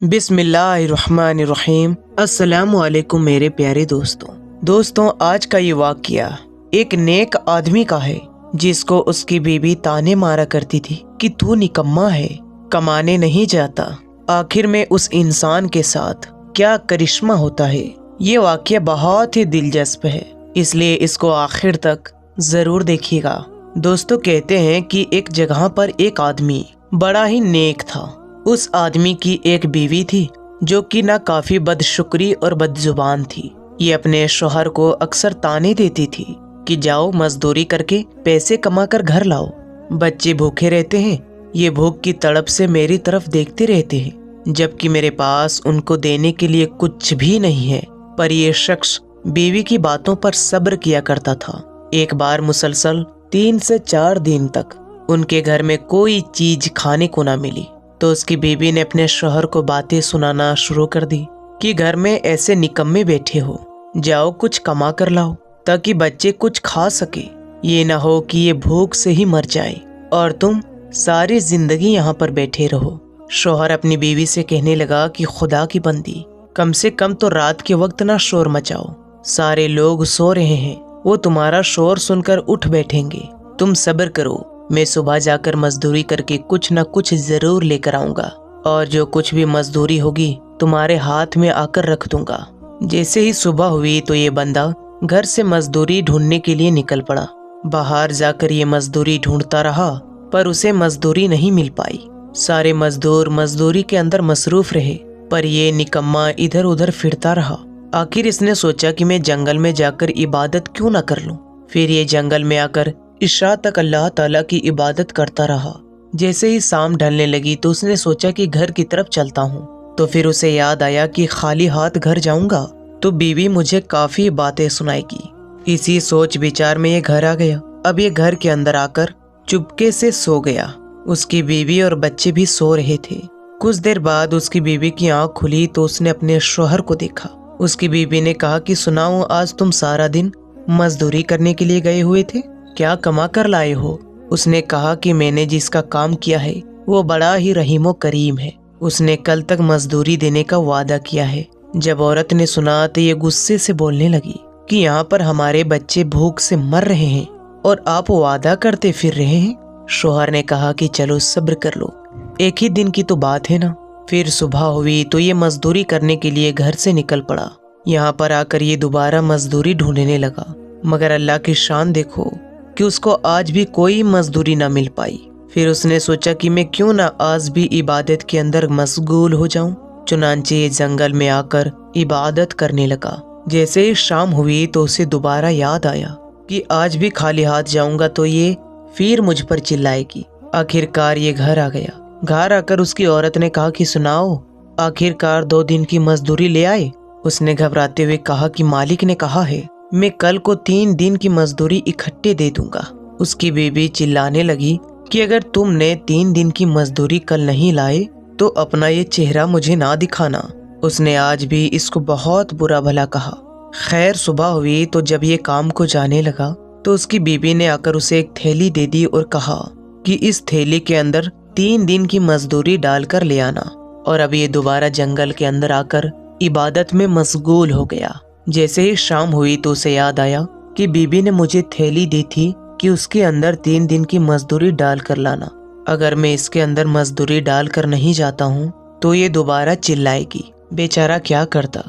बिस्मिल्लाहिर्रहमानिर्रहीम। अस्सलाम वालेकुम मेरे प्यारे दोस्तों, आज का ये वाक़या एक नेक आदमी का है जिसको उसकी बीवी ताने मारा करती थी कि तू निकम्मा है, कमाने नहीं जाता। आखिर में उस इंसान के साथ क्या करिश्मा होता है। ये वाक़या बहुत ही दिलचस्प है, इसलिए इसको आखिर तक जरूर देखिएगा। दोस्तों, कहते हैं कि एक जगह पर एक आदमी बड़ा ही नेक था। उस आदमी की एक बीवी थी जो कि ना काफी बदशुक्री और बदजुबान थी। ये अपने शोहर को अक्सर ताने देती थी कि जाओ मजदूरी करके पैसे कमा कर घर लाओ, बच्चे भूखे रहते हैं, ये भूख की तड़प से मेरी तरफ देखते रहते हैं, जबकि मेरे पास उनको देने के लिए कुछ भी नहीं है। पर ये शख्स बीवी की बातों पर सब्र किया करता था। एक बार मुसलसल 3 से 4 दिन तक उनके घर में कोई चीज खाने को ना मिली तो उसकी बीवी ने अपने शौहर को बातें सुनाना शुरू कर दी कि घर में ऐसे निकम्मे बैठे हो, जाओ कुछ कमा कर लाओ ताकि बच्चे कुछ खा सके। ये ना हो कि ये भूख से ही मर जाए और तुम सारी जिंदगी यहाँ पर बैठे रहो। शौहर अपनी बीवी से कहने लगा कि खुदा की बंदी, कम से कम तो रात के वक्त ना शोर मचाओ, सारे लोग सो रहे हैं, वो तुम्हारा शोर सुनकर उठ बैठेंगे। तुम सब्र करो, मैं सुबह जाकर मजदूरी करके कुछ न कुछ जरूर लेकर आऊंगा और जो कुछ भी मजदूरी होगी तुम्हारे हाथ में आकर रख दूंगा। जैसे ही सुबह हुई तो ये बंदा घर से मजदूरी ढूंढने के लिए निकल पड़ा। बाहर जाकर ये मजदूरी ढूंढता रहा पर उसे मजदूरी नहीं मिल पाई। सारे मजदूर मजदूरी के अंदर मसरूफ रहे पर ये निकम्मा इधर उधर फिरता रहा। आखिर इसने सोचा कि मैं जंगल में जाकर इबादत क्यों न कर लूं। फिर ये जंगल में आकर इशा तक अल्लाह ताला की इबादत करता रहा। जैसे ही शाम ढलने लगी तो उसने सोचा कि घर की तरफ चलता हूँ। तो फिर उसे याद आया कि खाली हाथ घर जाऊंगा तो बीवी मुझे काफी बातें सुनाएगी। इसी सोच विचार में ये घर आ गया। अब ये घर के अंदर आकर चुपके से सो गया। उसकी बीवी और बच्चे भी सो रहे थे। कुछ देर बाद उसकी बीवी की आंख खुली तो उसने अपने शौहर को देखा। उसकी बीवी ने कहा कि सुनाओ, आज तुम सारा दिन मजदूरी करने के लिए गए हुए थे, क्या कमा कर लाए हो? उसने कहा कि मैंने जिसका काम किया है वो बड़ा ही रहीमो करीम है, उसने कल तक मजदूरी देने का वादा किया है। जब औरत ने सुना तो ये गुस्से से बोलने लगी कि यहाँ पर हमारे बच्चे भूख से मर रहे हैं और आप वादा करते फिर रहे हैं। शौहर ने कहा कि चलो सब्र कर लो, एक ही दिन की तो बात है ना। फिर सुबह हुई तो ये मजदूरी करने के लिए घर से निकल पड़ा। यहाँ पर आकर ये दोबारा मजदूरी ढूंढने लगा, मगर अल्लाह की शान देखो कि उसको आज भी कोई मजदूरी ना मिल पाई। फिर उसने सोचा कि मैं क्यों ना आज भी इबादत के अंदर मशगूल हो जाऊं। चुनांचे ये जंगल में आकर इबादत करने लगा। जैसे ही शाम हुई तो उसे दोबारा याद आया कि आज भी खाली हाथ जाऊंगा तो ये फिर मुझ पर चिल्लाएगी। आखिरकार ये घर आ गया। घर आकर उसकी औरत ने कहा कि सुनाओ, आखिरकार 2 दिन की मजदूरी ले आए? उसने घबराते हुए कहा कि मालिक ने कहा है मैं कल को 3 दिन की मजदूरी इकट्ठे दे दूंगा। उसकी बीवी चिल्लाने लगी कि अगर तुमने 3 दिन की मजदूरी कल नहीं लाए तो अपना ये चेहरा मुझे ना दिखाना। उसने आज भी इसको बहुत बुरा भला कहा। खैर सुबह हुई तो जब ये काम को जाने लगा तो उसकी बीवी ने आकर उसे एक थैली दे दी और कहा कि इस थैली के अंदर 3 दिन की मजदूरी डालकर ले आना। और अब ये दोबारा जंगल के अंदर आकर इबादत में मशगूल हो गया। जैसे ही शाम हुई तो उसे याद आया कि बीबी ने मुझे थैली दी थी कि उसके अंदर 3 दिन की मजदूरी डाल कर लाना। अगर मैं इसके अंदर मजदूरी डाल कर नहीं जाता हूँ तो ये दोबारा चिल्लाएगी। बेचारा क्या करता।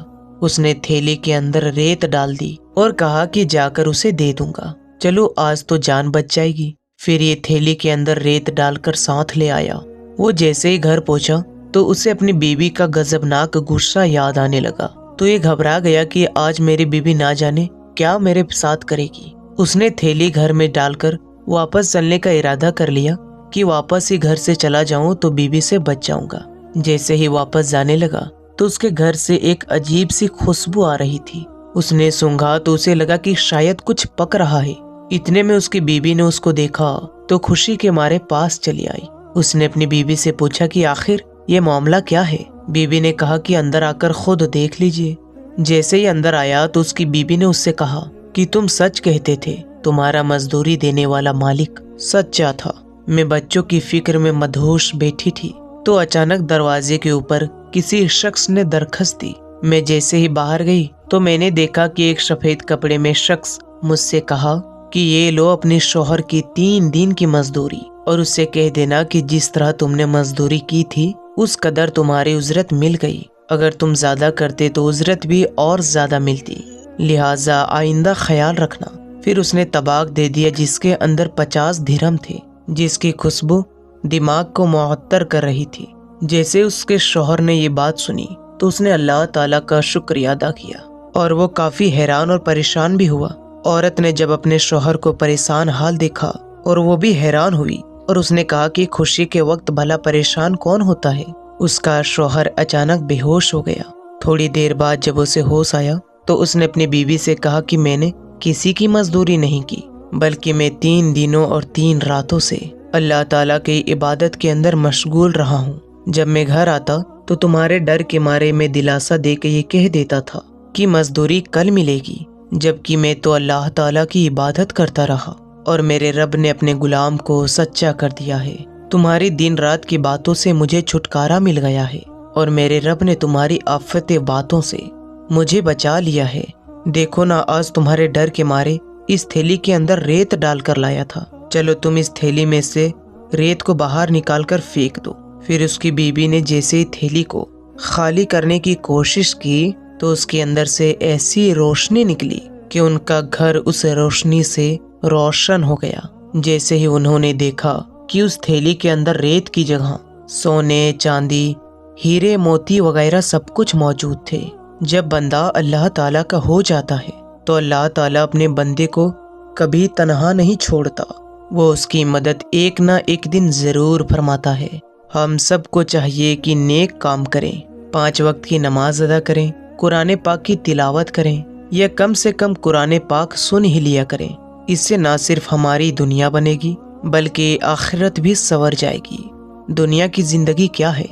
उसने थैली के अंदर रेत डाल दी और कहा कि जाकर उसे दे दूंगा, चलो आज तो जान बच जाएगी। फिर ये थैली के अंदर रेत डालकर साथ ले आया। वो जैसे ही घर पहुंचा तो उसे अपनी बीवी का गजबनाक गुस्सा याद आने लगा। तो ये घबरा गया कि आज मेरी बीवी ना जाने क्या मेरे साथ करेगी। उसने थैली घर में डालकर वापस चलने का इरादा कर लिया कि वापस ही घर से चला जाऊं तो बीवी से बच जाऊंगा। जैसे ही वापस जाने लगा तो उसके घर से एक अजीब सी खुशबू आ रही थी। उसने सूंघा तो उसे लगा कि शायद कुछ पक रहा है। इतने में उसकी बीवी ने उसको देखा तो खुशी के मारे पास चली आई। उसने अपनी बीवी से पूछा कि आखिर ये मामला क्या है। बीवी ने कहा कि अंदर आकर खुद देख लीजिए। जैसे ही अंदर आया तो उसकी बीवी ने उससे कहा कि तुम सच कहते थे, तुम्हारा मजदूरी देने वाला मालिक सच्चा था। मैं बच्चों की फिक्र में मदहोश बैठी थी तो अचानक दरवाजे के ऊपर किसी शख्स ने दरख्वास्त दी। मैं जैसे ही बाहर गई तो मैंने देखा कि एक सफेद कपड़े में शख्स मुझसे कहा कि ये लो अपने शौहर की 3 दिन की मजदूरी और उससे कह देना कि जिस तरह तुमने मजदूरी की थी उस कदर तुम्हारी उजरत मिल गई। अगर तुम ज्यादा करते तो उजरत भी और ज्यादा मिलती, लिहाजा आइंदा ख्याल रखना। फिर उसने तबाक दे दिया जिसके अंदर 50 दिरहम थे, जिसकी खुशबू दिमाग को मुअत्तर कर रही थी। जैसे उसके शौहर ने ये बात सुनी तो उसने अल्लाह ताला का शुक्रिया अदा किया और वो काफी हैरान और परेशान भी हुआ। औरत ने जब अपने शौहर को परेशान हाल देखा और वो भी हैरान हुई और उसने कहा कि खुशी के वक्त भला परेशान कौन होता है। उसका शौहर अचानक बेहोश हो गया। थोड़ी देर बाद जब उसे होश आया तो उसने अपनी बीवी से कहा कि मैंने किसी की मजदूरी नहीं की, बल्कि मैं 3 दिनों और 3 रातों से अल्लाह ताला की इबादत के अंदर मशगूल रहा हूँ। जब मैं घर आता तो तुम्हारे डर के मारे मैं दिलासा दे के ये कह देता था कि मजदूरी कल मिलेगी, जबकि मैं तो अल्लाह ताला की इबादत करता रहा और मेरे रब ने अपने गुलाम को सच्चा कर दिया है। तुम्हारी दिन रात की बातों से मुझे छुटकारा मिल गया है और मेरे रब ने तुम्हारी आफत बातों से मुझे बचा लिया है। देखो ना, आज तुम्हारे डर के मारे इस थैली के अंदर रेत डालकर लाया था। चलो तुम इस थैली में से रेत को बाहर निकाल कर फेंक दो। फिर उसकी बीबी ने जैसे ही थैली को खाली करने की कोशिश की तो उसके अंदर से ऐसी रोशनी निकली कि उनका घर उस रोशनी से रोशन हो गया। जैसे ही उन्होंने देखा कि उस थैली के अंदर रेत की जगह सोने, चांदी, हीरे, मोती वगैरह सब कुछ मौजूद थे। जब बंदा अल्लाह ताला का हो जाता है तो अल्लाह ताला अपने बंदे को कभी तन्हा नहीं छोड़ता, वो उसकी मदद एक ना एक दिन जरूर फरमाता है। हम सबको चाहिए कि नेक काम करें, 5 वक्त की नमाज अदा करें, कुरान पाक की तिलावत करें या कम से कम कुरान पाक सुन ही लिया करें। इससे ना सिर्फ हमारी दुनिया बनेगी बल्कि आखिरत भी संवर जाएगी। दुनिया की जिंदगी क्या है?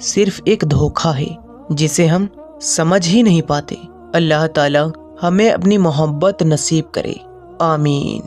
सिर्फ एक धोखा है जिसे हम समझ ही नहीं पाते। अल्लाह ताला हमें अपनी मोहब्बत नसीब करे। आमीन।